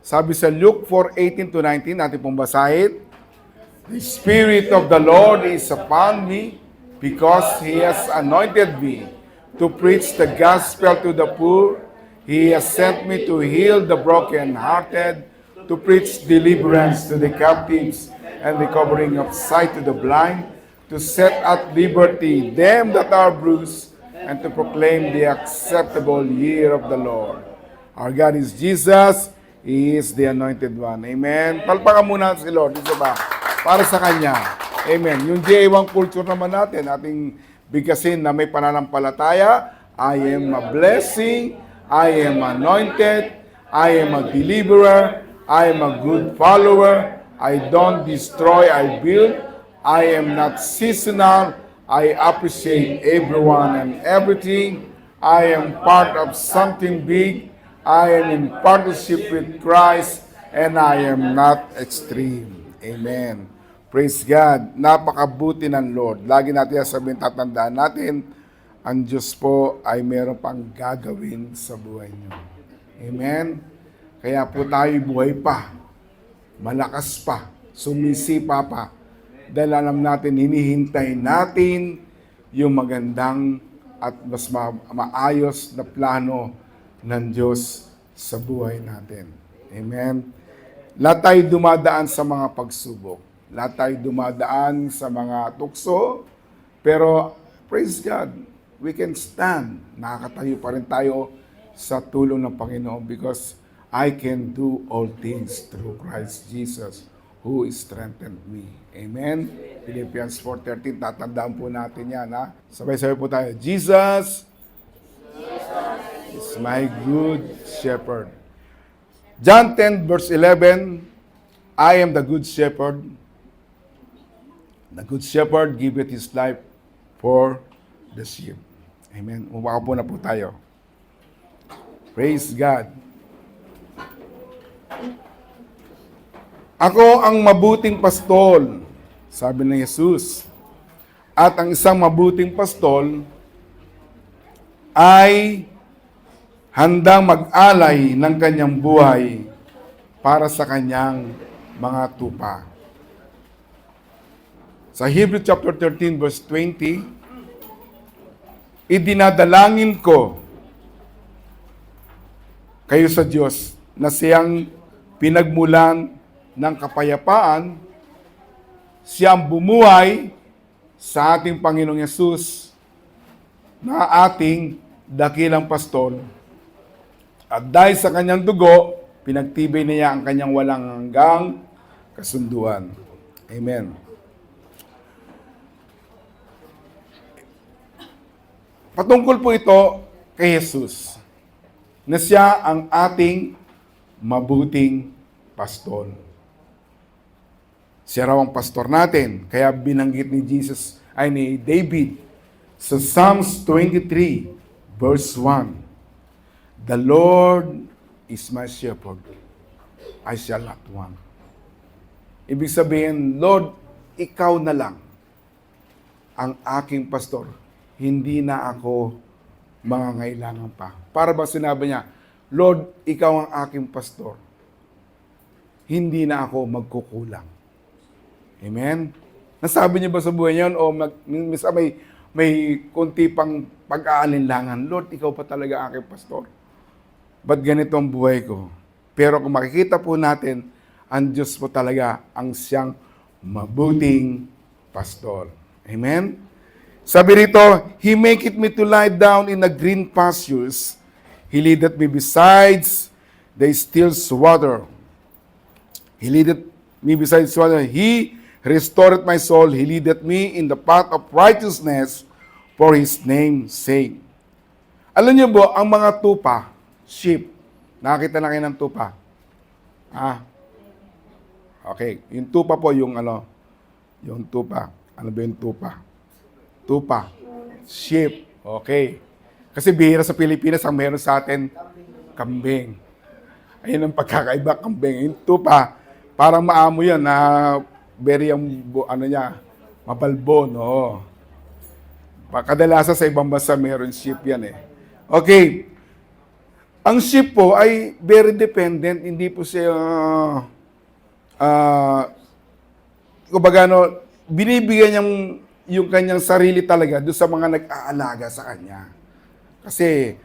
Sabi sa Luke 4:18 to 19, natin pong basahin. The Spirit of the Lord is upon me because He has anointed me to preach the gospel to the poor. He has sent me to heal the brokenhearted, to preach deliverance to the captives and recovering of sight to the blind, to set at liberty them that are bruised, and to proclaim the acceptable year of the Lord. Our God is Jesus. He is the Anointed One. Amen. Palpakan muna si Lord. Isa ba? Para sa Kanya. Amen. Yung J1 culture naman natin, ating bigkasin na may pananampalataya. I am a blessing. I am anointed. I am a deliverer. I am a good follower. I don't destroy, I build. I am not seasonal. I appreciate everyone and everything. I am part of something big. I am in partnership with Christ, and I am not extreme. Amen. Praise God. Napakabuti ng Lord. Lagi natin sabihin, tatandaan natin, ang Diyos po ay meron pang gagawin sa buhay niyo. Amen. Kaya po tayo buhay pa, malakas pa, sumisipa pa. Dahil alam natin, hinihintay natin yung magandang at mas maayos na plano ng Diyos sa buhay natin. Amen. Lahat tayo dumadaan sa mga pagsubok. Lahat tayo dumadaan sa mga tukso. Pero, praise God, we can stand. Nakakatayo pa rin tayo sa tulong ng Panginoon because I can do all things through Christ Jesus who strengthened me. Amen. Philippians 4:13, tatandaan po natin yan. Ha? Sabay-sabay po tayo. Jesus is my good shepherd. John 10 verse 11, I am the good shepherd. The good shepherd giveth his life for the sheep. Amen. Umaka na po tayo. Praise God. Ako ang mabuting pastol, sabi ng Jesus. At ang isang mabuting pastol ay handang mag-alay ng kanyang buhay para sa kanyang mga tupa. Sa Hebrews chapter 13 verse 20, idinadalangin ko kayo sa Diyos na siyang pinagmulan ng kapayapaan, siyang bumuhay sa ating Panginoong Yesus na ating dakilang pastol. At dahil sa kanyang dugo, pinagtibay niya ang kanyang walang hanggang kasunduan. Amen. Patungkol po ito kay Jesus, na siya ang ating mabuting pastol. Siya raw ang pastor natin, kaya binanggit ni David sa Psalms 23 verse 1. The Lord is my shepherd, I shall not want. Ibig sabihin, Lord, ikaw na lang ang aking pastor. Hindi na ako mangangailangan pa. Para ba sinabi niya, Lord, ikaw ang aking pastor. Hindi na ako magkukulang. Amen? Nasabi niya ba sa buhay niya o may kunti pang pag-aalinlangan, Lord, ikaw pa talaga aking pastor. Ba't ganito ang buhay ko? Pero kung makikita po natin, ang Diyos po talaga ang siyang mabuting pastor. Amen? Sabi rito, He maketh me to lie down in the green pastures. He leadeth me besides the still water. He leadeth me besides water. He restored my soul. He leadeth me in the path of righteousness for His name's sake. Alam niyo po, ang mga tupa, sheep, nakakita na kayo ng tupa? Okay, yung tupa po, yung tupa. Ano ba yung tupa? Tupa. Sheep. Okay. Kasi bihira sa Pilipinas, ang meron sa atin, kambing. Ayun ang pagkakaiba, kambing. Yung tupa, parang maamo yan na very mabalbo, no? Kadalasan sa ibang bansa meron sheep yan eh. Okay. Ang sheep po ay very dependent, hindi po siya, kumbaga, binibigyan niyang yung kanyang sarili talaga doon sa mga nag-aalaga sa kanya. Kasi,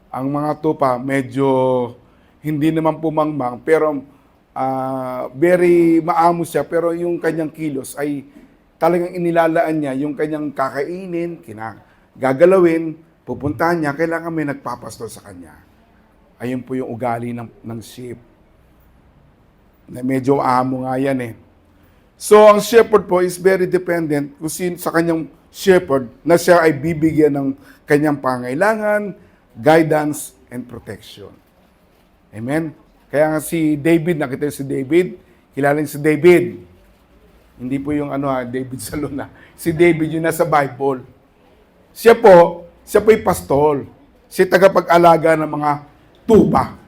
ang mga tupa, medyo hindi naman pumangmang, pero very maamo siya, pero yung kanyang kilos ay talagang inilalaan niya, yung kanyang kakainin, gagalawin, pupuntahan niya, kailangan may nagpapastol sa kanya. Ayun po yung ugali ng sheep. Na medyo amo nga yan eh. So, ang shepherd po is very dependent kung sa kanyang shepherd na siya ay bibigyan ng kanyang pangailangan, guidance, and protection. Amen? Kaya nga si David, nakita si David, kilala niyo si David. Hindi po yung David Salona. Si David yung nasa Bible. Siya po yung pastol. Siya tagapag-alaga ng mga tupa.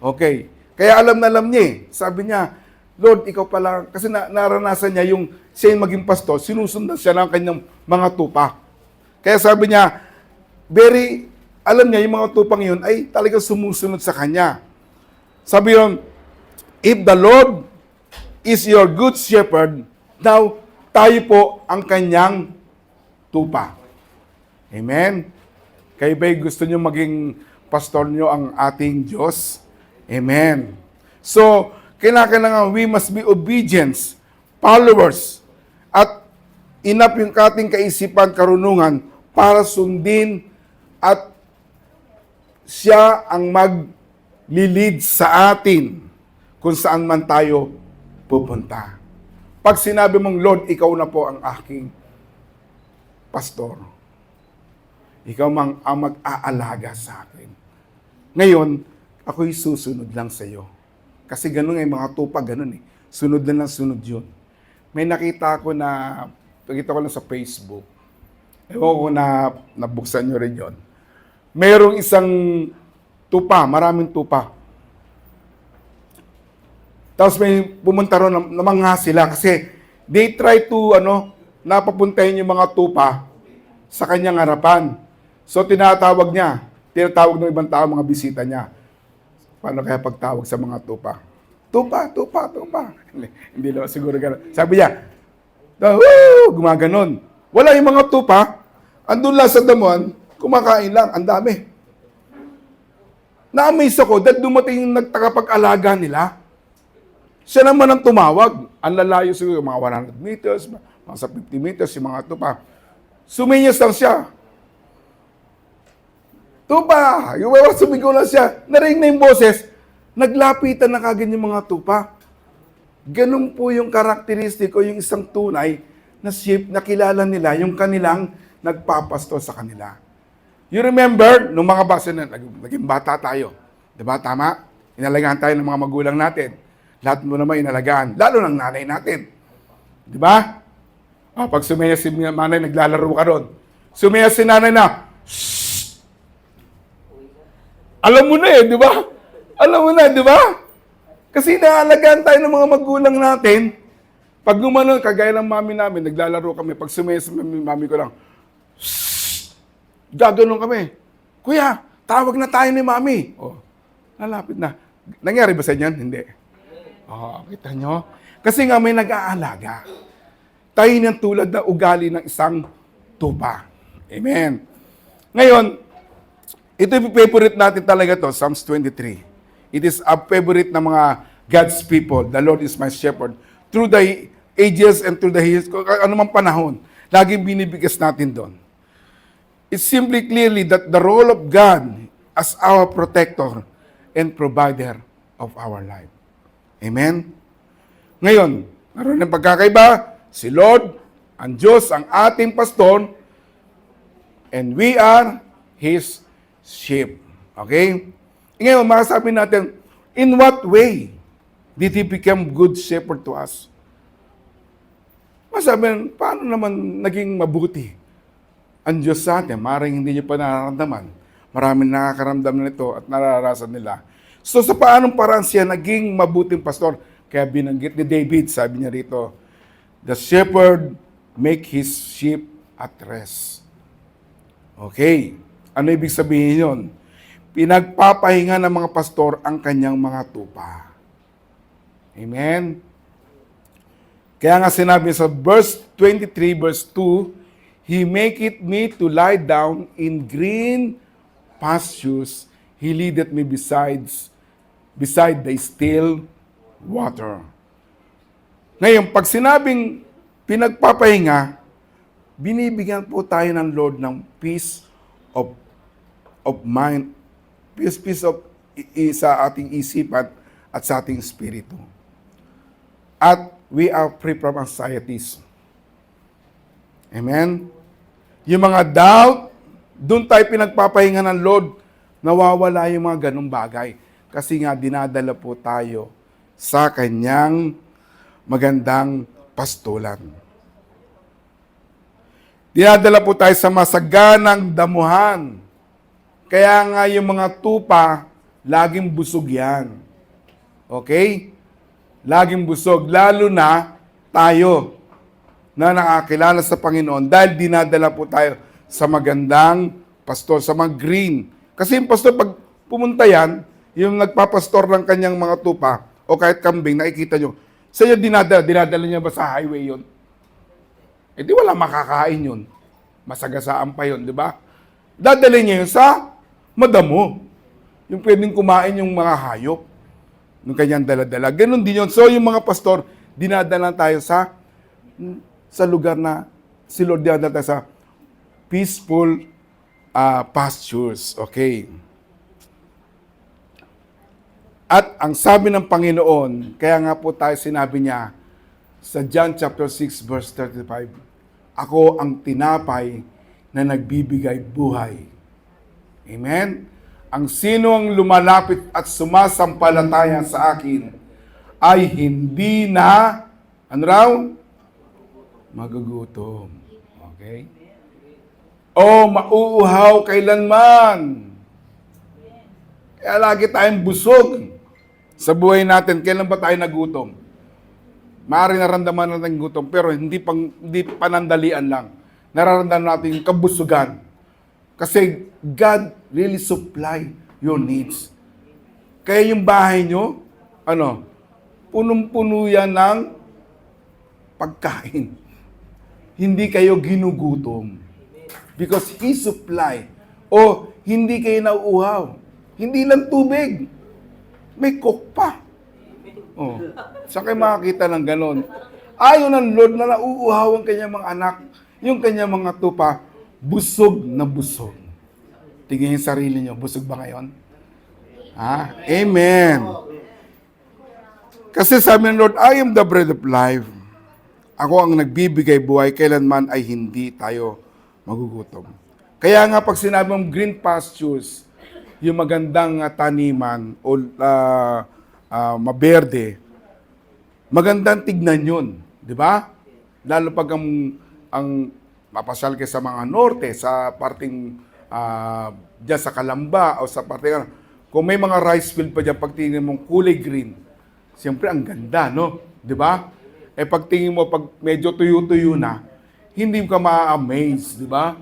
Okay. Kaya alam na alam niya eh. Sabi niya, Lord, ikaw pala, kasi naranasan niya yung siya yung maging pastol, sinusundan siya ng kanyang mga tupa. Kaya sabi niya, alam niya yung mga tupang yun ay talagang sumusunod sa kanya. Sabi yun, if the Lord is your good shepherd, now tayo po ang kanyang tupa. Amen? Kayo ba'y gusto niyo maging pastor niyo ang ating Diyos? Amen. So, kailangan we must be obedience, followers, at inap yung ating kaisipan, karunungan para sundin at siya ang maglilid sa atin kung saan man tayo pupunta. Pag sinabi mong, Lord, ikaw na po ang aking pastor. Ikaw ang mag-aalaga sa akin. Ngayon, ako'y susunod lang sa iyo. Kasi ganun yung mga tupa, ganun eh. Sunod na lang sunod yun. May nakita ko lang sa Facebook. Ewan ko na nabuksan nyo rin yun. Merong isang tupa, maraming tupa. Tapos may pumunta ron, namangha sila kasi they try to, napapuntahin yung mga tupa sa kanyang harapan. So tinatawag ng ibang tao, mga bisita niya. Paano kaya pagtawag sa mga tupa? Tupa. Hindi naman siguro gano'n. Sabi niya, gumaganon. Wala yung mga tupa, andun lang sa damuhan, kumakain lang, ang dami. Na-amaze ako, dahil dumating yung nagtakapag-alaga nila. Siya naman ang tumawag. Ang lalayo siguro, mga 100 meters, mga sa 50 meters, yung mga tupa. Suminyas lang siya. Tupa! Yung sumigaw lang siya. Narinig na yung boses. Naglapitan na kagad yung mga tupa. Ganun po yung karakteristik o yung isang tunay na sheep na kilala nila yung kanilang nagpapasto sa kanila. You remember, nung mga basa na, naging bata tayo. Diba? Tama? Inalagaan tayo ng mga magulang natin. Lahat mo naman inalagaan. Lalo ng nanay natin. Diba? Pag sumiyas si nanay, naglalaro ka ron. Sumiyas si nanay na, shhh! Alam mo na eh, di ba? Alam mo na, di ba? Kasi naalagaan tayo ng mga magulang natin. Pag gumanon, kagaya ng mami namin, naglalaro kami. Pag sumiyas si mami ko lang, shhh! Gaganon kami. Kuya, tawag na tayo ni mami. Lalapit na. Nangyari ba sa inyo? Hindi. Kita nyo? Kasi nga may nag-aalaga. Tayo niyang tulad na ugali ng isang tupa. Amen. Ngayon, ito yung favorite natin talaga to, Psalms 23. It is a favorite ng mga God's people. The Lord is my shepherd. Through the ages and through the years, anumang panahon, laging binibigas natin doon. It's simply clearly that the role of God as our protector and provider of our life. Amen? Ngayon, naroon ng pagkakaiba, si Lord, ang Diyos, ang ating pastor, and we are His sheep. Okay? Ngayon, masasabi natin, in what way did He become good shepherd to us? Masasabi, paano naman naging mabuti ang Diyos sa atin? Maring hindi niyo pa nararamdaman. Maraming nakakaramdam na nito at nararasan nila. So sa paanong paraan siya naging mabuting pastor? Kaya binanggit ni David, sabi niya rito, the shepherd make his sheep at rest. Okay. Ano ibig sabihin yun? pinagpapahinga ng mga pastor ang kanyang mga tupa. Amen? Kaya nga sinabi sa verse 23, verse 2, He maketh me to lie down in green pastures. He leadeth me beside the still water. Ngayon, pag sinabing pinagpapahinga, binibigyan po tayo ng Lord ng peace of mind, peace sa ating isipan at sa ating espiritu. At we are free from anxieties. Amen? Yung mga doubt, doon tayo pinagpapahinga ng Lord, nawawala yung mga ganong bagay. Kasi nga, dinadala po tayo sa kanyang magandang pastulan. Dinadala po tayo sa masaganang damuhan. Kaya nga yung mga tupa, laging busog yan. Okay? Laging busog. Lalo na tayo na nakakilala sa Panginoon dahil dinadala po tayo sa magandang pastor, sa mga green. Kasi yung pastor, pag pumunta yan, yung nagpapastor ng kanyang mga tupa o kahit kambing, nakikita nyo, sa iyo dinadala niya ba sa highway yun? Eh di wala makakain yun. Masagasaan pa yun, di ba? Dadalhin niya yun sa madamo. Yung pwedeng kumain yung mga hayop ng kanyang daladala. Ganon din yun. So yung mga pastor, dinadala tayo sa lugar na si Lord dinadala tayo sa peaceful pastures. Okay. At ang sabi ng Panginoon, kaya nga po tayo sinabi niya sa John chapter 6 verse 35, Ako ang tinapay na nagbibigay buhay. Amen? Ang sino ang lumalapit at sumasampalataya sa akin ay hindi na, ano raw? Magugutom. Okay? O mauuhaw kailanman. Kaya lagi tayong busog sa buhay natin. Kailan ba tayo nagutom? Maaari naramdaman natin gutom, pero hindi panandalian lang. Nararamdaman natin yung kabusugan. Kasi God really supply your needs. Kaya yung bahay nyo, punong-puno yan ng pagkain. Hindi kayo ginugutom. Because He supply. O hindi kayo nauuhaw. Hindi lang tubig. May coke pa. Oh. Saan kayo makakita ng ganon? Ayaw ng Lord na nauuhaw ang kanyang mga anak, yung kanyang mga tupa, busog na busog. Tingnan yung sarili nyo, busog ba ngayon? Ha? Amen. Kasi sabi ng Lord, I am the bread of life. Ako ang nagbibigay buhay, kailanman ay hindi tayo magugutom. Kaya nga pag sinabi mong green pastures, yung magandang taniman o maberde, magandang tignan yun. Di ba? Lalo pag ang mapasyal kayo sa mga norte, sa parting dyan sa Kalamba o sa parting kung may mga rice field pa dyan, pag tingin mong kulay green, siyempre ang ganda, no? Di ba? Eh pag tingin mo, pag medyo tuyo-tuyo na, hindi ka ma-amaze, di ba?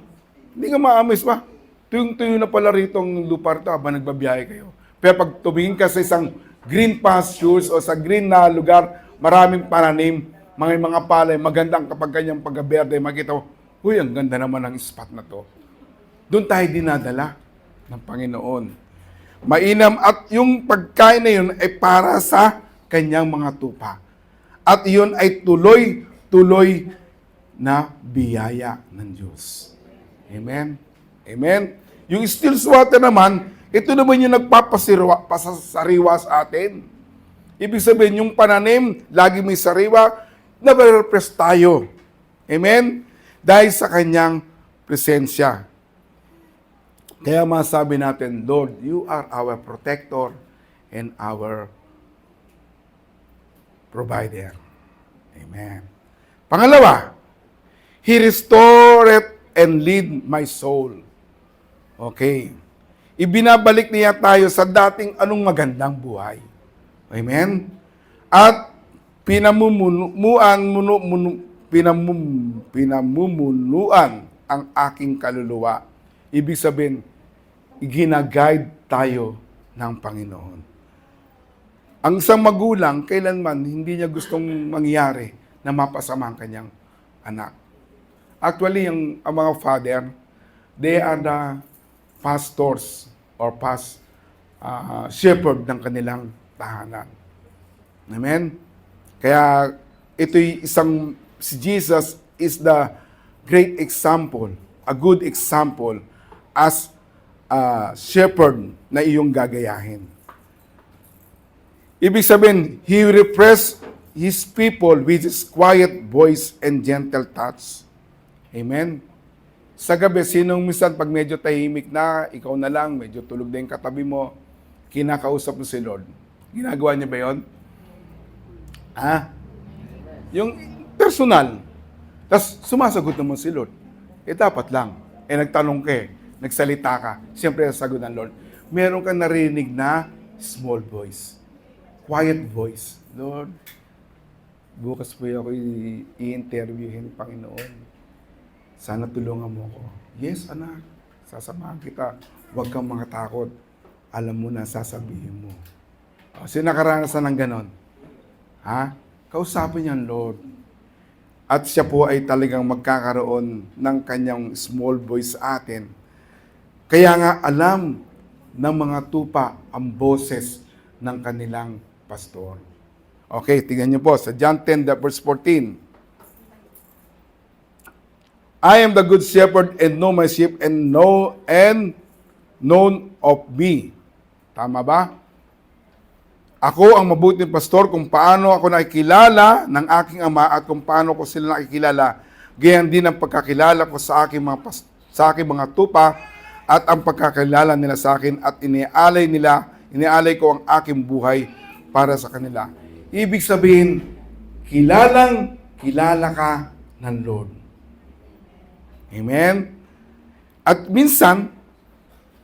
Hindi ka ma-amaze ba? Tuyong-tuyo na pala rito ang lupa rito habang nagbabiyahe kayo. Pero pag tumingin ka sa isang green pastures o sa green na lugar, maraming pananim, mga palay, magandang kapag kanyang pagkaberde, makita mo, uy, ang ganda naman ng spot na to. Doon tayo dinadala ng Panginoon. Mainam at yung pagkain na yun ay para sa kanyang mga tupa. At yun ay tuloy-tuloy na biyaya ng Diyos. Amen? Amen? Yung still water naman, ito naman yung nagpapasariwa sa atin. Ibig sabihin, yung pananim, lagi may sariwa, nabarepress tayo. Amen? Dahil sa kanyang presensya. Kaya masabi natin, Lord, you are our protector and our provider. Amen. Pangalawa, He restored and lead my soul. Okay. Ibinabalik niya tayo sa dating anong magandang buhay. Amen? At pinamumunuan ang aking kaluluwa. Ibig sabihin, ginaguide tayo ng Panginoon. Ang isang magulang, kailanman hindi niya gustong mangyari na mapasama ang kanyang anak. Actually, ang mga father, they are the pastors or shepherd ng kanilang tahanan. Amen? Kaya si Jesus is the great example, a good example as a shepherd na iyong gagayahin. Ibig sabihin, He repressed His people with His quiet voice and gentle touch. Amen? Sa gabi, sinong minsan pag medyo tahimik na, ikaw na lang, medyo tulog na yung katabi mo, kinakausap mo si Lord. Ginagawa niya ba yun? Yung personal. Tapos sumasagot naman si Lord. Dapat lang. Nagtanong ka nagsalita ka. Siyempre, sagot ng Lord. Meron kang narinig na small voice. Quiet voice. Lord, bukas po ako i-interviewin, Panginoon. Sana tulungan mo ako. Yes, anak. Sasamahan kita. Huwag kang mga takot. Alam mo na, sasabihin mo. Sino nakaranasan ng ganon? Kausapin niya ang Lord. At siya po ay talagang magkakaroon ng kanyang small voice sa atin. Kaya nga alam ng mga tupa ang boses ng kanilang pastor. Okay, tingnan niyo po sa John 10 verse 14. I am the good shepherd and know my sheep and known of me. Tama ba? Ako ang mabuting pastor kung paano ako nakikilala ng aking ama at kung paano ko sila nakikilala. Gayon din ang pagkakilala ko sa aking mga tupa at ang pagkakilala nila sa akin at inialay ko ang aking buhay para sa kanila. Ibig sabihin, kilala ka ng Lord. Amen? At minsan,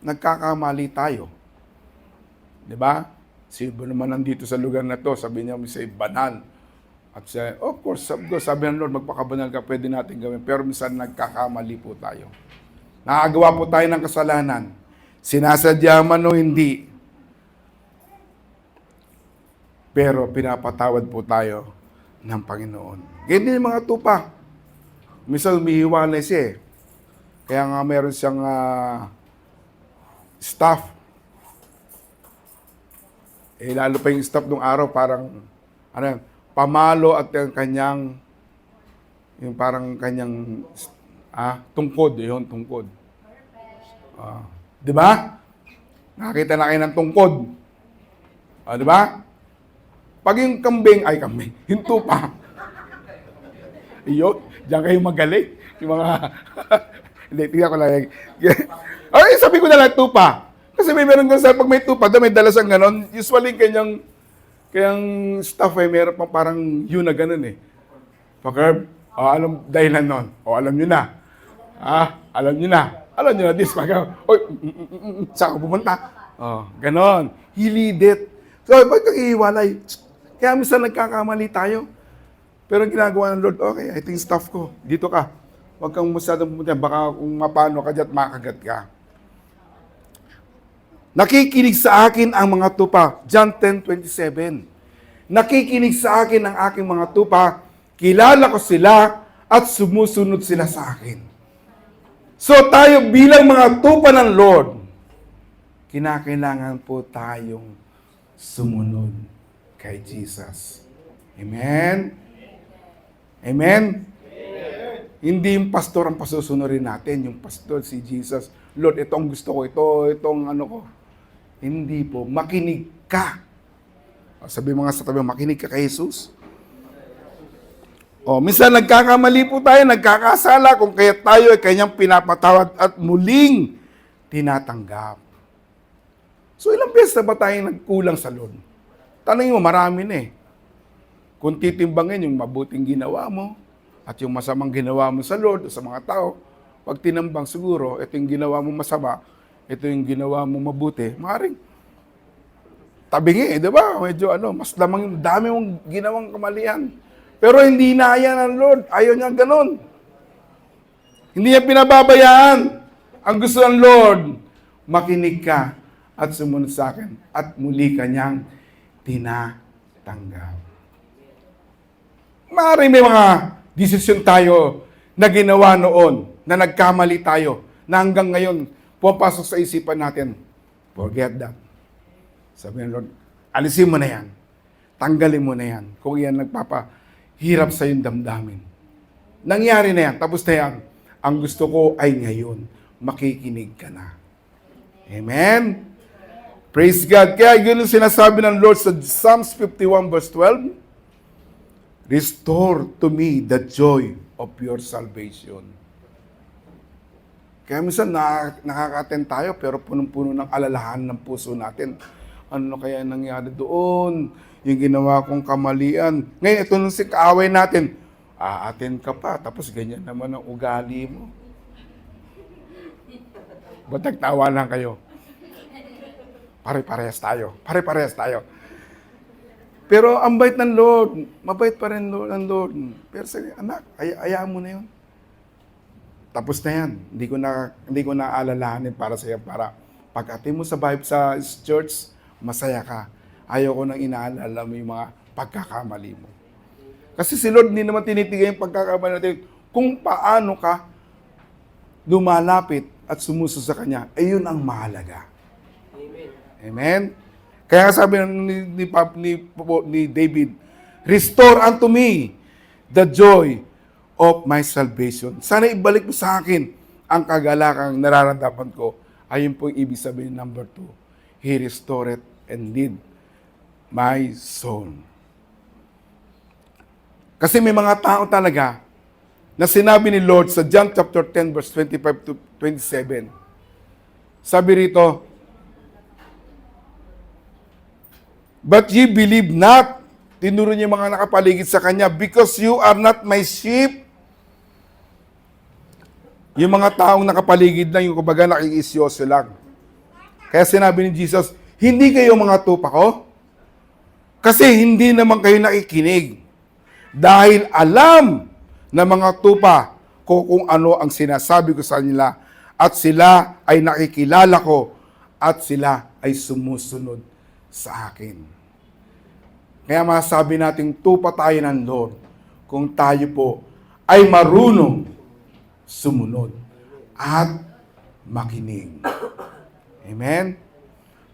nagkakamali tayo. Diba? Sino naman nandito sa lugar na to, sabi niya, say, banal. At siya, of course, sabi ng Lord, magpakabanal ka, pwede natin gawin. Pero minsan nagkakamali po tayo. Nakagawa po tayo ng kasalanan. Sinasadya man o hindi. Pero pinapatawad po tayo ng Panginoon. Ganyan din yung mga tupa. Minsan umihiwalay siya Kaya nga meron siyang staff. Lalo pa yung staff nung araw, parang pamalo at yung kanyang tungkod, yun, tungkod. Di ba? Nakita na kayo ng tungkod. Di ba? Pag yung yung tupa. Iyon, diyan kayo magaling. Yung mga, hindi, tingnan ko lang. Ay, sabi ko na lang tupa. Kasi may meron doon pag may tupa, may dalas ang ganon. Usually, kanyang staff meron pang parang yun na ganon Pag alam dahilan nun. Alam nyo na. Alam nyo na. Alam nyo na, this, saan ka pumunta? Ganon. He lead it. So, ba't kakihiwalay? Kaya minsan nagkakamali tayo. Pero ginagawa ng Lord, okay, ito yung staff ko. Dito ka. Huwag kang masyadong pumunta. Baka kung mapano ka dyan, makagat ka. Nakikinig sa akin ang mga tupa. John 10:27. Nakikinig sa akin ang aking mga tupa. Kilala ko sila at sumusunod sila sa akin. So tayo bilang mga tupa ng Lord, kinakailangan po tayong sumunod kay Jesus. Amen? Amen? Hindi yung pastor ang pasusunurin natin, yung pastor si Jesus. Lord, ito ang gusto ko, itong ano ko. Hindi po, makinig ka. Sabi mga sa tabi, makinig ka kay Jesus. Minsan nagkakamali po tayo, nagkakasala kung kaya tayo ay kanyang pinapatawad at muling tinatanggap. So ilang beses na ba tayo nagkulang sa Lord? Tanongin mo, marami na Kung titimbangin yung mabuting ginawa mo at yung masamang ginawa mo sa Lord o sa mga tao, pag tinambang siguro, ito yung ginawa mo masama, ito yung ginawa mo mabuti, maaaring tabingi, di ba? Medyo mas lamang, dami mong ginawang kamalian. Pero hindi inaya ng Lord. Ayaw niya ganon. Hindi niya pinababayaan. Ang gusto ng Lord, makinig ka at sumunod sa akin at muli kanyang tinatanggap. Maaaring may mga desisyon tayo na ginawa noon, na nagkamali tayo, na hanggang ngayon pumapasok sa isipan natin, forget that. Sabi ng Lord, alisin mo na yan. Tanggalin mo na yan. Kung yan nagpapahirap sa iyong damdamin. Nangyari na yan. Tapos na yan. Ang gusto ko ay ngayon. Makikinig ka na. Amen? Praise God. Kaya yun yung sinasabi ng Lord sa Psalms 51 verse 12. Restore to me the joy of your salvation. Kaya minsan nakaka-attend tayo pero punong-puno ng alalahan ng puso natin. Ano kaya nangyari doon? Yung ginawa kong kamalian. Ngayon, ito nung si kaaway natin. Attend ka pa, tapos ganyan naman ang ugali mo. Ba't nagtawa lang kayo? Pare-parehas tayo. Pare-parehas tayo. Pero ang bait ng Lord, mabait pa rin ng Lord. Pero sabi, anak, ayaan mo na yun. Tapos na yan. Hindi ko na alalahanin para sa iyo. Para pag-attend mo sa church, masaya ka. Ayaw ko nang inaalala mo yung mga pagkakamali mo. Kasi si Lord hindi naman tinitigay yung pagkakamali natin. Kung paano ka lumalapit at sumusunod sa Kanya, ay yun ang mahalaga. Amen. Amen? Kaya sabi ni David, restore unto me the joy of my salvation. Sana ibalik mo sa akin ang kagalakang nararamdaman ko. Ayun po yung ibig sabihin number 2. He restored and lead my soul. Kasi may mga tao talaga na sinabi ni Lord sa John chapter 10 verse 25 to 27. Sabi rito, but ye believe not, tinuro niya mga nakapaligid sa Kanya, because you are not my sheep. Yung mga taong nakapaligid lang, yung kumbaga nakiisyoso lang. Kaya sinabi ni Jesus, hindi kayo mga tupa ko, kasi hindi naman kayo nakikinig. Dahil alam na mga tupa ko kung ano ang sinasabi ko sa nila, at sila ay nakikilala ko, at sila ay sumusunod sa akin. Kaya masasabi nating tupa tayo ng Lord kung tayo po ay marunong sumunod at makinig. Amen?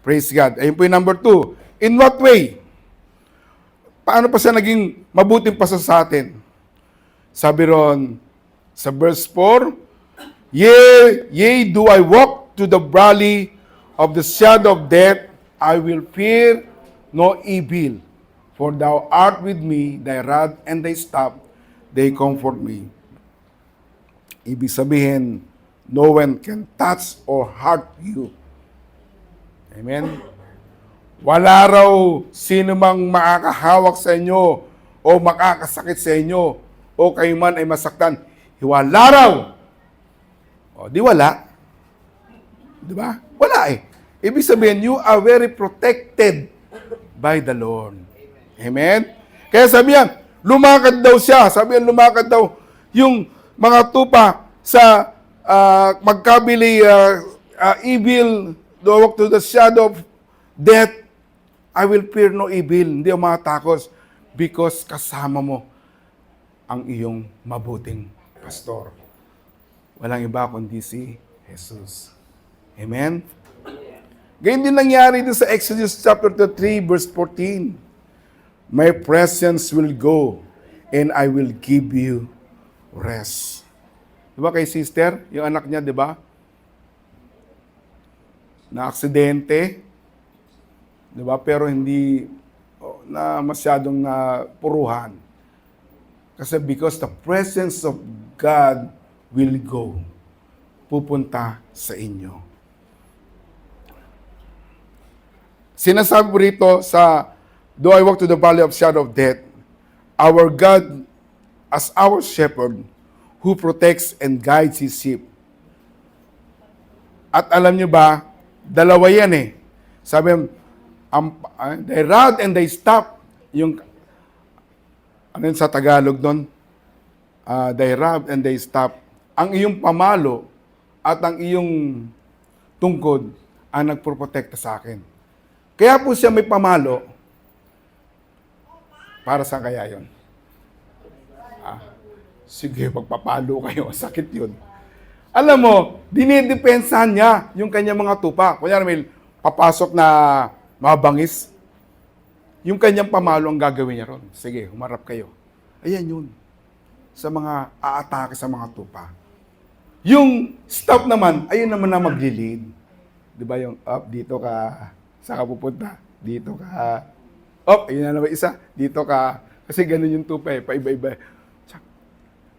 Praise God. Ayun po yung number 2. In what way? Paano pa siya naging mabuting paso sa atin? Sabi ron sa verse 4, Yea, do I walk to the valley of the shadow of death, I will fear no evil, for thou art with me, thy rod and thy staff, they comfort me. Ibig sabihin, no one can touch or hurt you. Amen? Wala raw sino mang makakahawak sa inyo o makakasakit sa inyo o kayo man ay masaktan. Wala raw. O, di wala. Di ba? Wala eh. Ibig sabihin, you are very protected by the Lord. Amen? Kaya sabi yan, lumakad daw siya. Sabi yan, lumakad daw yung mga tupa sa magkabili evil, do walk to the shadow of death, I will fear no evil. Hindi ako makatakot because kasama mo ang iyong mabuting pastor. Walang iba kundi si Jesus. Amen? Ganyan din nangyari din sa Exodus chapter 3 verse 14. My presence will go and I will give you rest. Diba kay sister, yung anak niya, diba? Na aksidente. Diba? Pero hindi na masyadong puruhan. Kasi because the presence of God will go. Pupunta sa inyo. Sinasabi rito sa though I walk to the valley of shadow of death, our God as our shepherd who protects and guides His sheep. At alam nyo ba, dalawa yan eh. Sabi, thy rod and thy staff, yung, ano yun sa Tagalog doon? Thy rod and thy staff, ang iyong pamalo at ang iyong tungkod ang nagproprotekta sa akin. Kaya po siya may pamalo. Para saan kaya yun? Sige, magpapalo kayo. Sakit yun. Alam mo, dinidepensahan niya yung kanyang mga tupa. Kunyari may papasok na mabangis. Yung kanyang pamalo ang gagawin niya ron. Sige, humarap kayo. Ayan yun. Sa mga aatake sa mga tupa. Yung stop naman, ayun naman na magli-lead. Di ba yung up, dito ka, saan ka pupunta? Dito ka. Up, ayun na naman isa, dito ka. Kasi ganun yung tupa eh, paiba-iba.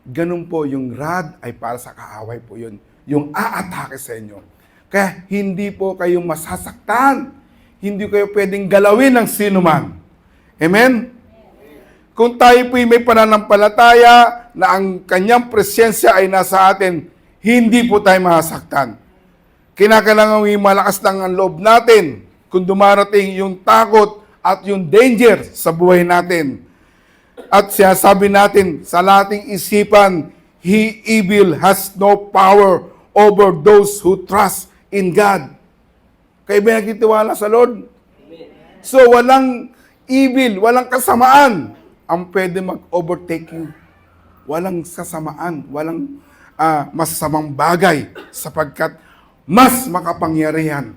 Ganun po, yung rod ay para sa kaaway po yun. Yung aatake sa inyo. Kaya hindi po kayong masasaktan. Hindi kayo pwedeng galawin ng sino man. Amen? Kung tayo po'y may pananampalataya na ang kanyang presensya ay nasa atin, hindi po tayo masasaktan. Kinakailangan yung malakas lang ang loob natin kung dumarating yung takot at yung danger sa buhay natin. At sinasabi natin sa lating isipan, evil has no power over those who trust in God. Kayo ba nagtitiwala sa Lord? So walang evil, walang kasamaan ang pwede mag-overtake you. Walang kasamaan, walang masasamang bagay sapagkat mas makapangyarihan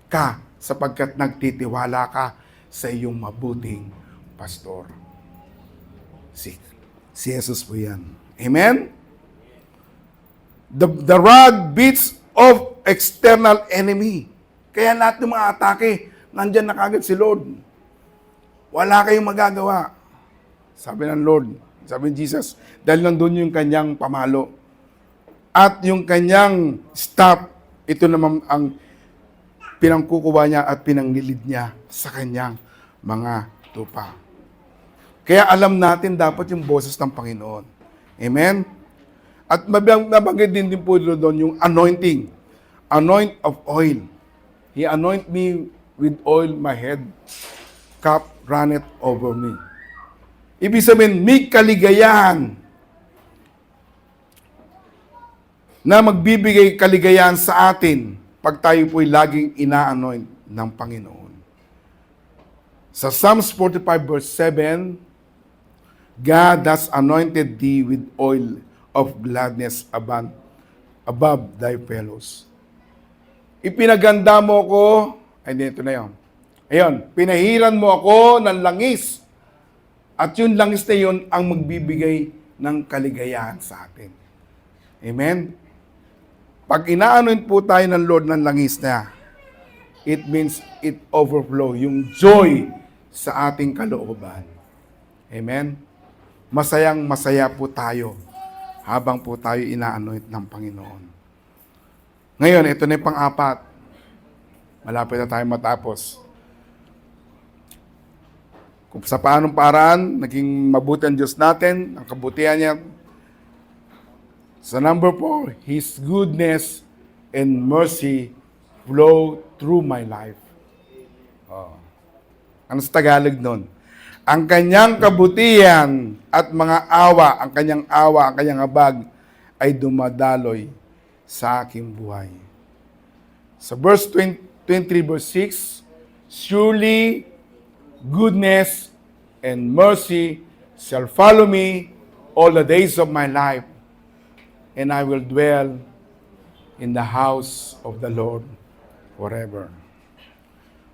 ka sapagkat nagtitiwala ka sa iyong mabuting pastor. Si Jesus po yan. Amen? The rod beats of external enemy. Kaya lahat ng mga atake, nandyan na kagad si Lord. Wala kayong magagawa. Sabi ng Lord, sabi ni Jesus, dahil nandun yung kanyang pamalo. At yung kanyang staff, ito naman ang pinangkukuha niya at pinanglilid niya sa kanyang mga tupa. Kaya alam natin dapat yung boses ng Panginoon. Amen? At nabanggit din po doon yung anointing. Anoint of oil. He anoint me with oil, my head cup runneth over me. Ibig sabihin, may kaligayahan na magbibigay kaligayahan sa atin pag tayo po'y laging ina-anoint ng Panginoon. Sa Psalms 45 verse 7, God has anointed thee with oil of gladness above thy fellows. Ipinaganda mo ko, ay dito na yun. Ayun, pinahiran mo ako ng langis. At yung langis na yun ang magbibigay ng kaligayahan sa atin. Amen? Pag inaanoin po tayo ng Lord ng langis na, it means it overflow, yung joy sa ating kalooban. Amen? Masayang masaya po tayo habang po tayo inaanoint ng Panginoon. Ngayon, ito na yung pang-apat. Malapit na tayo matapos. Kung sa paanong paraan, naging mabuti ang Diyos natin, ang kabutihan niya. Sa number 4, His goodness and mercy flow through my life. Oh. Ano sa Tagalog nun? Ang kanyang kabutihan at mga awa, ang kanyang habag, ay dumadaloy sa aking buhay. Sa verse 23, verse 6, surely goodness and mercy shall follow me all the days of my life, and I will dwell in the house of the Lord forever.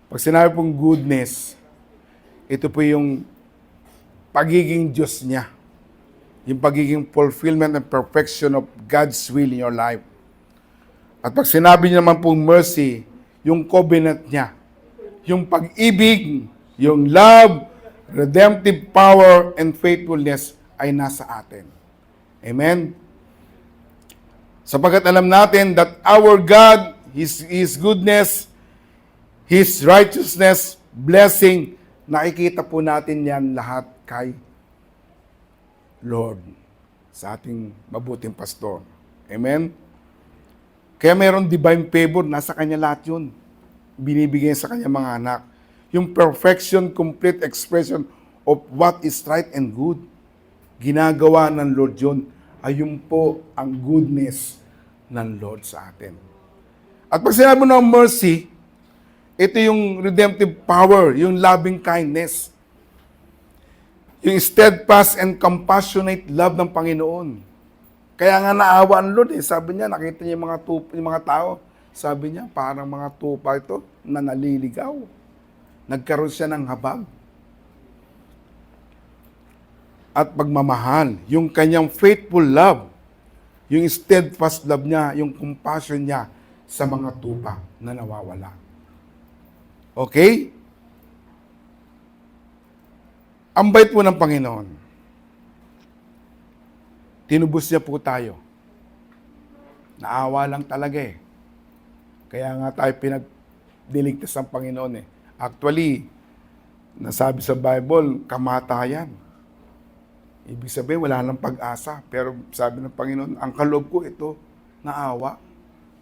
Pag sinabi pong goodness, ito po yung pagiging Diyos niya. Yung pagiging fulfillment and perfection of God's will in your life. At pag sinabi niya naman pong mercy, yung covenant niya. Yung pag-ibig, yung love, redemptive power, and faithfulness ay nasa atin. Amen? Sapagkat alam natin that our God, His goodness, His righteousness, blessing, nakikita po natin yan lahat kay Lord, sa ating mabuting pastor. Amen? Kaya mayroon divine favor, nasa Kanya lahat yun. Binibigay sa Kanya mga anak. Yung perfection, complete expression of what is right and good. Ginagawa ng Lord yun. Ayun po ang goodness ng Lord sa atin. At pag sinabi mo ng mercy, Ito yung redemptive power, yung loving kindness. Yung steadfast and compassionate love ng Panginoon. Kaya nga naawa ang Lord eh. Sabi niya, nakita niya yung mga tao. Sabi niya, parang mga tupa ito na naliligaw. Nagkaroon siya ng habag. At pagmamahal, yung kanyang faithful love, yung steadfast love niya, yung compassion niya sa mga tupa na nawawala. Okay? Ang bait po ng Panginoon. Tinubos niya po tayo. Naawa lang talaga eh. Kaya nga tayo pinagdiligtas ng Panginoon eh. Actually, nasabi sa Bible, kamatayan. Ibig sabihin, wala nang pag-asa. Pero sabi ng Panginoon, ang kaloob ko ito, naawa,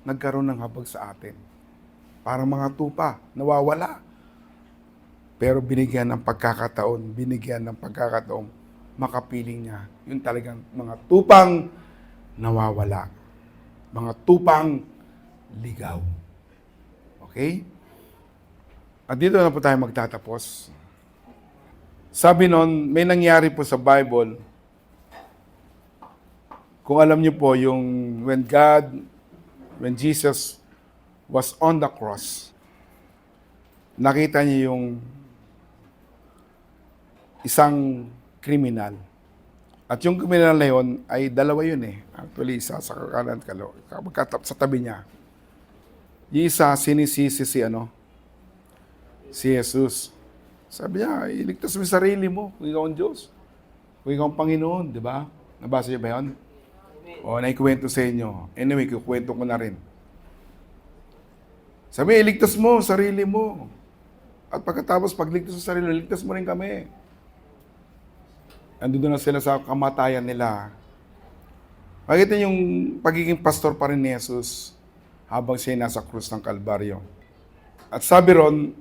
nagkaroon ng habag sa atin. Parang mga tupa, nawawala. Pero binigyan ng pagkakataon, makapiling niya. Yung talagang mga tupang nawawala. Mga tupang ligaw. Okay? At dito na po tayo magtatapos. Sabi nun, may nangyari po sa Bible, kung alam niyo po, yung when Jesus was on the cross, nakita niya yung isang kriminal. At yung kriminal na yun, ay dalawa yun eh. Actually, isa sa kanan, sa tabi niya. Yung isa, sinisisi si Jesus. Sabi niya, iligtas mo yung sarili mo kung ikaw ang Diyos. Kung ikaw ang Panginoon, di ba? Nabasa niyo ba yun? O, naikwento sa inyo. Anyway, kukwento ko na rin. Sabi, iligtas mo sarili mo. At pagkatapos, pagligtas sa sarili, iligtas mo rin kami. Andun na sila sa kamatayan nila. Makikita yung pagiging pastor pa rin ni Jesus habang siya nasa krus ng Kalbaryo. At sabi ron,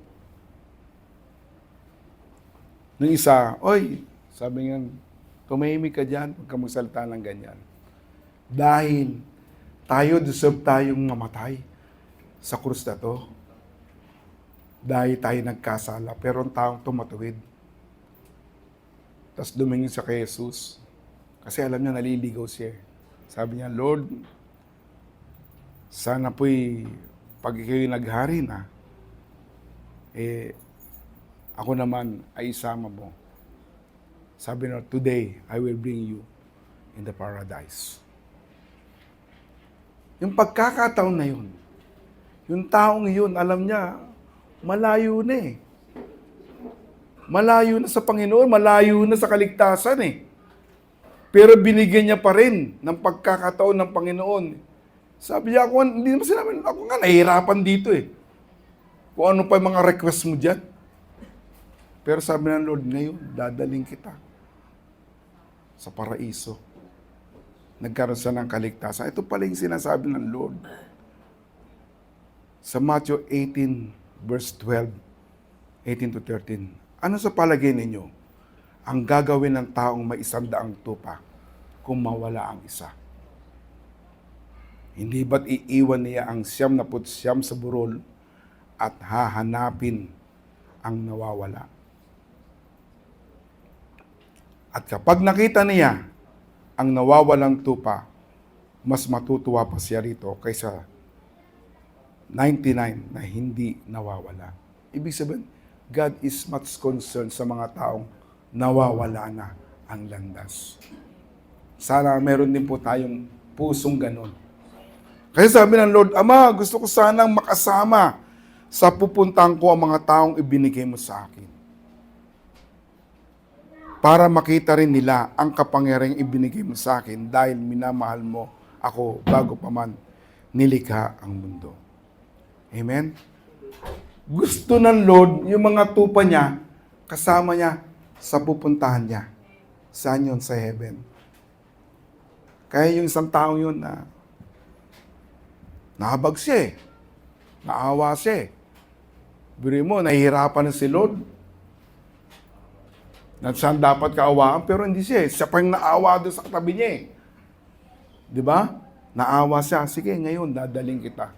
nung isa, oy, sabi nga, tumahimik ka dyan, huwag ka magsalita ng ganyan. Dahil deserve tayong mamatay sa krus na to. Dahil tayo nagkasala, pero ang taong tumatuwid. Tapos dumingin siya kay Jesus. Kasi alam niya, naliligaw siya. Sabi niya, Lord, sana po'y pag ikaw'y naghari na, ako naman ay isama mo. Sabi niya, today, I will bring you in the paradise. Yung pagkakataon na yun, yung taong yun, alam niya, malayo na eh. Malayo na sa Panginoon, malayo na sa kaligtasan eh. Pero binigyan niya pa rin ng pagkakataon ng Panginoon. Sabi niya, hindi naman sinabi, ako nga nahihirapan dito eh. Kung ano pa yung mga request mo dyan. Pero sabi ng Lord, ngayon, dadaling kita sa paraiso. Nagkaroon siya ng kaligtasan. Ito pala yung sinasabi ng Lord. Sa Matthew 18, verse 12, 18 to 13. Ano sa palagay ninyo ang gagawin ng taong may 100 tupa kung mawala ang isa? Hindi ba't iiwan niya ang 99 sa burol at hahanapin ang nawawala? At kapag nakita niya ang nawawalang tupa, mas matutuwa pa siya rito kaysa 99 na hindi nawawala. Ibig sabihin, God is much concerned sa mga taong nawawala na ang landas. Sana meron din po tayong pusong ganun. Kaya sabi ng Lord, Ama, gusto ko sanang makasama sa pupuntahan ko ang mga taong ibinigay mo sa akin. Para makita rin nila ang kapangyarihang ibinigay mo sa akin dahil minamahal mo ako bago pa man nilikha ang mundo. Amen? Gusto ng Lord, yung mga tupa niya, kasama niya sa pupuntahan niya. Saan yun? Sa heaven. Kaya yung isang taong yun na nahabag siya eh. Naawa siya eh. Biro mo, nahihirapan na si Lord. Na saan dapat kaawaan, pero hindi siya eh. Siya pa yung naawa doon sa katabi niya eh. Di ba? Naawa siya. Sige, ngayon, dadaling kita.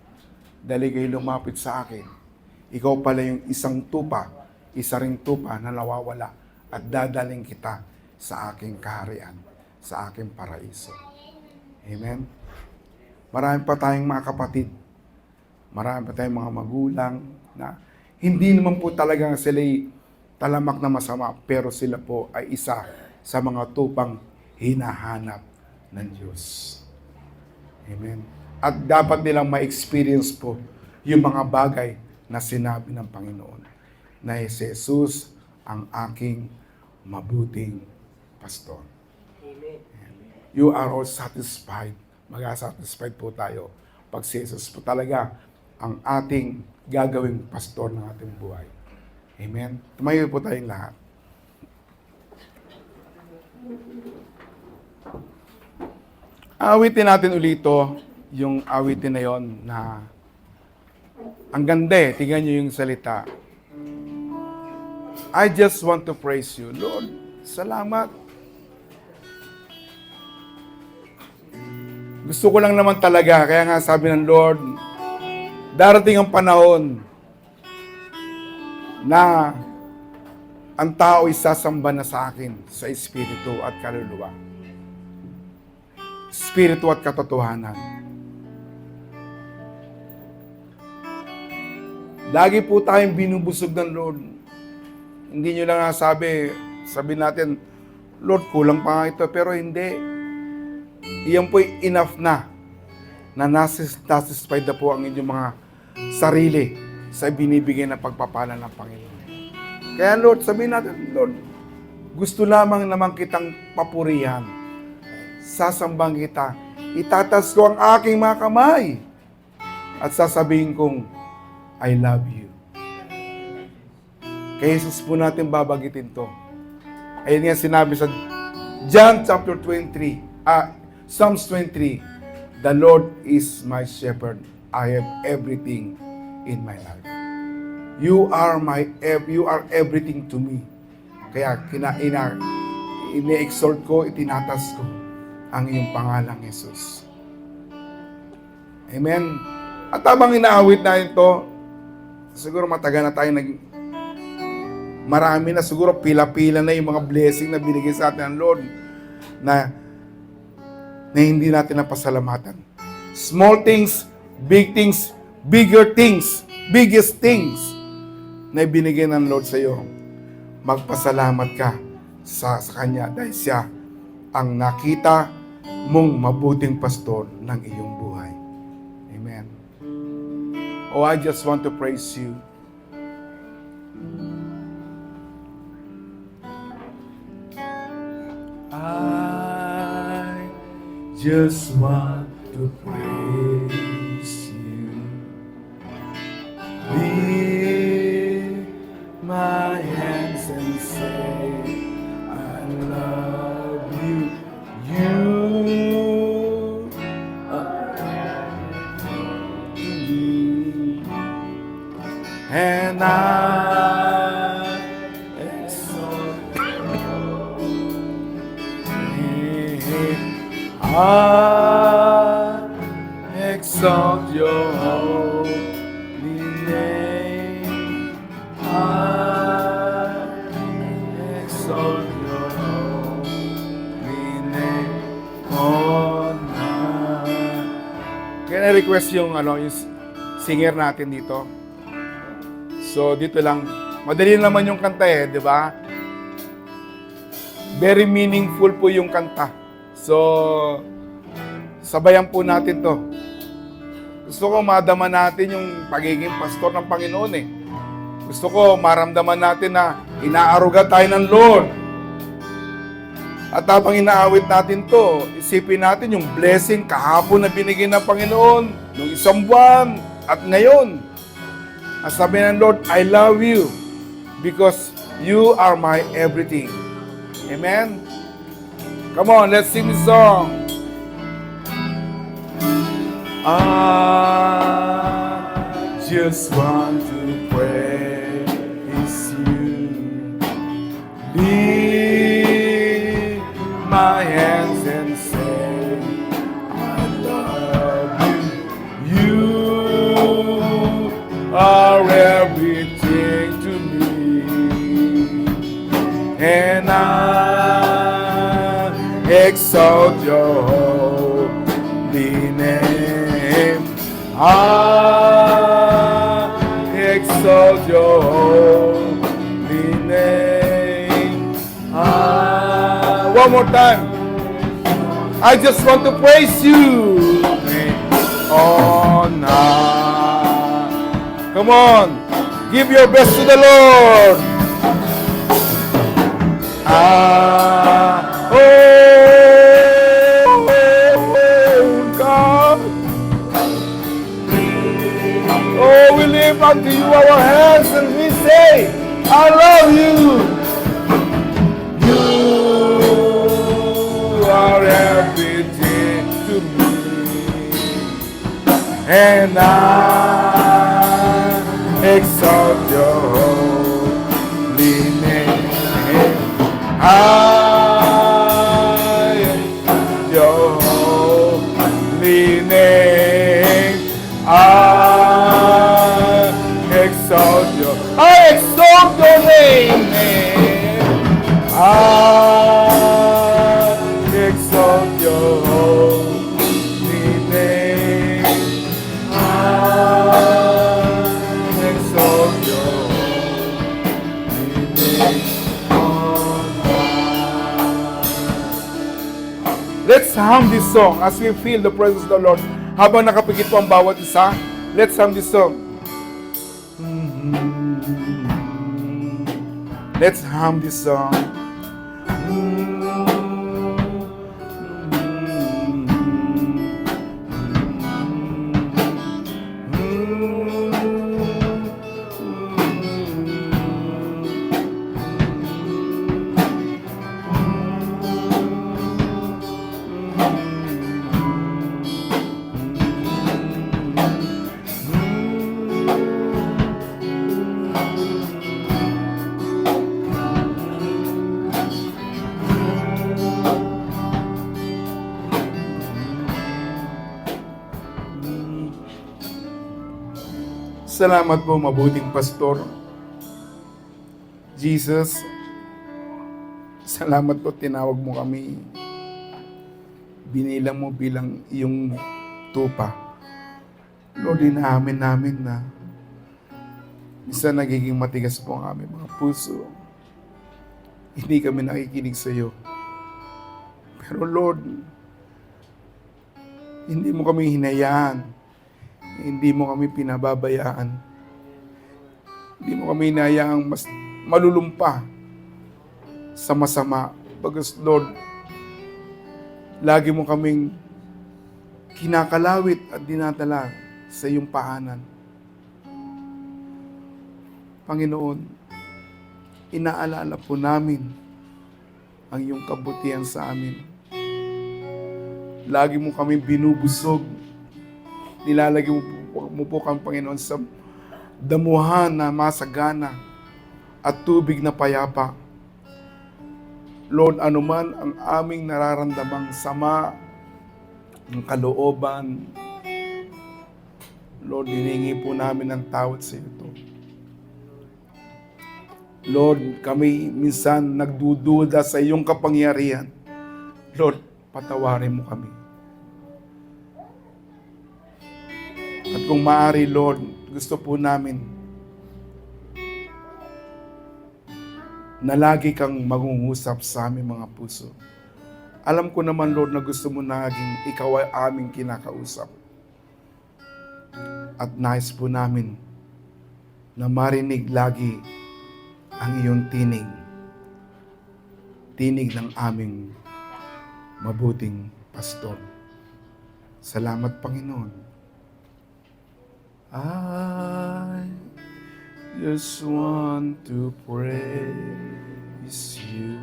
Dali kayo lumapit sa akin. ikaw pala yung isang tupa, isa ring tupa na nawawala at dadaling kita sa aking kaharian, sa aking paraiso. Amen? Marami pa tayong mga kapatid, marami pa tayong mga magulang na hindi naman po talagang sila'y talamak na masama, pero sila po ay isa sa mga tupang hinahanap ng Diyos. Amen. At dapat nilang ma-experience po yung mga bagay na sinabi ng Panginoon na si Jesus ang aking mabuting pastor. Amen. You are all satisfied. Mag-satisfied po tayo pag si Jesus po talaga ang ating gagawing pastor ng ating buhay. Amen. Tumayo po tayong lahat. Awitin natin ulito yung awitin na yon na ang ganda eh. Tingnan nyo yung salita. I just want to praise you. Lord, salamat. Gusto ko lang naman talaga. Kaya nga sabi ng Lord, darating ang panahon na ang tao ay sasamba na sa akin sa espiritu at kaluluwa. Espiritu at katotohanan. Lagi po tayong binubusog ng Lord. Hindi nyo lang sabi natin, Lord, kulang pa nga ito. Pero hindi. Iyan po'y enough na satisfied na po ang inyong mga sarili sa binibigay na pagpapala ng Panginoon. Kaya Lord, sabihin natin, Lord, gusto lamang naman kitang papurihan. Sasambang kita. Itatas ko ang aking mga kamay. At sasabihin kong, I love you. Kaya Jesus po natin babagitin to. Ayun nga sinabi sa John chapter 23, Psalms 23, the Lord is my shepherd. I have everything in my life. You are everything to me. Kaya ine-exhort ko, itinatas ko ang iyong pangalang Jesus. Amen. At habang inaawit na ito, siguro matagal na tayo marami na siguro pila-pila na yung mga blessing na binigay sa atin ng Lord na hindi natin napasalamatan. Small things, big things, bigger things, biggest things na ibinigay ng Lord sa iyo. Magpasalamat ka sa Kanya dahil siya ang nakita mong mabuting pastor ng iyong buhay. Amen. Oh, I just want to praise you. I just want to praise you. Lift my hands and say, I love you. You are me. And I exalt your holy name. I exalt your holy name on high. Can I request yung singer natin dito? So dito lang, madali naman yung kanta di ba? Very meaningful po yung kanta. So, sabayan po natin to. Gusto ko madama natin yung pagiging pastor ng Panginoon Gusto ko maramdaman natin na inaaruga tayo ng Lord. At habang inaawit natin to, isipin natin yung blessing kahapon na binigay ng Panginoon, nung isang buwan, at ngayon. At sabi ng Lord, I love you because you are my everything. Amen? Come on, let's sing this song. I just want to praise you. Lift my hands and say, I love you. You are everything. exalt your holy name. I exalt your holy name. One more time. I just want to praise you on high. Come on, give your best to the Lord. Oh God. Oh, we lift unto you our hands and we say, I love you. You are everything to me, and I exalt your holy name. I exalt your holy name. I exalt your name. I exalt your holy name. I exalt your holy name. Let's hum this song as we feel the presence of the Lord. Habang nakapikit po ang bawat isa, let's hum this song. Let's hum this song. Salamat po, mabuting pastor. Jesus, salamat po, tinawag mo kami. Binilang mo bilang iyong tupa. Lord, inaamin namin na minsan nagiging matigas po ang aming mga puso. Hindi kami nakikinig sa iyo. Pero Lord, hindi mo kami hinayaan. Hindi mo kami pinababayaan. Hindi mo kami hinayaang mas malulumpa sa masama. Bagus, Lord, lagi mo kaming kinakalawit at dinadala sa iyong paanan. Panginoon, inaalala po namin ang iyong kabutihan sa amin. Lagi mo kami binubusog. Nilalagay mo po kang Panginoon sa damuhan na masagana at tubig na payapa. Lord, anuman ang aming nararamdamang sama, ng kalooban, Lord, hiningi po namin ng tawad sa iyo to. Lord, kami minsan nagdududa sa iyong kapangyarihan. Lord, patawarin mo kami. At kung maaari, Lord, gusto po namin na lagi kang mangungusap sa aming mga puso. Alam ko naman, Lord, na gusto mo naging ikaw ay aming kinakausap. At nais po namin na marinig lagi ang iyong tinig. Tinig ng aming mabuting pastor. Salamat, Panginoon. I just want to praise you.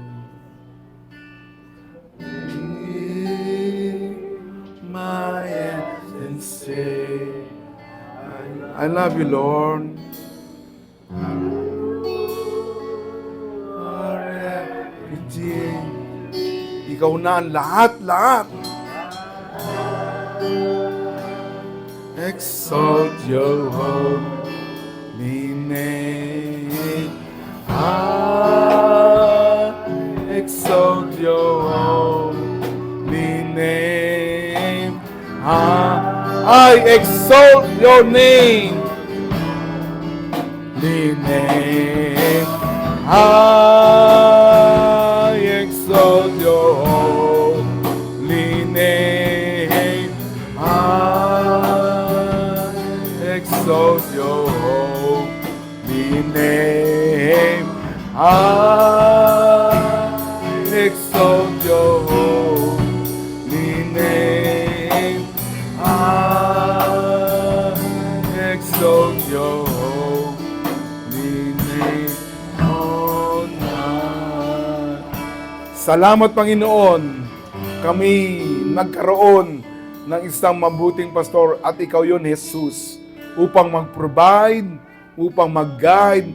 My hands and say, I love you, Lord. Everything. Ikaw na ang lahat. Exalt your holy name. I exalt your holy name. I exalt your name. Holy name. I exalt your holy name. I exalt your holy name. I exalt your holy name. I exalt your holy name on high. Salamat, Panginoon. Kami nagkaroon ng isang mabuting pastor at ikaw yun, Jesus, upang mag-provide, upang mag-guide,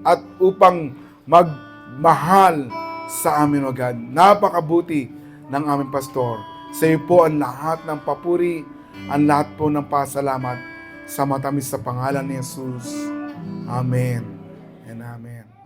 at upang magmahal sa amin, O God. Napakabuti ng aming pastor. Sa iyo po ang lahat ng papuri, ang lahat po ng pasalamat sa matamis sa pangalan ni Jesus. Amen and amen.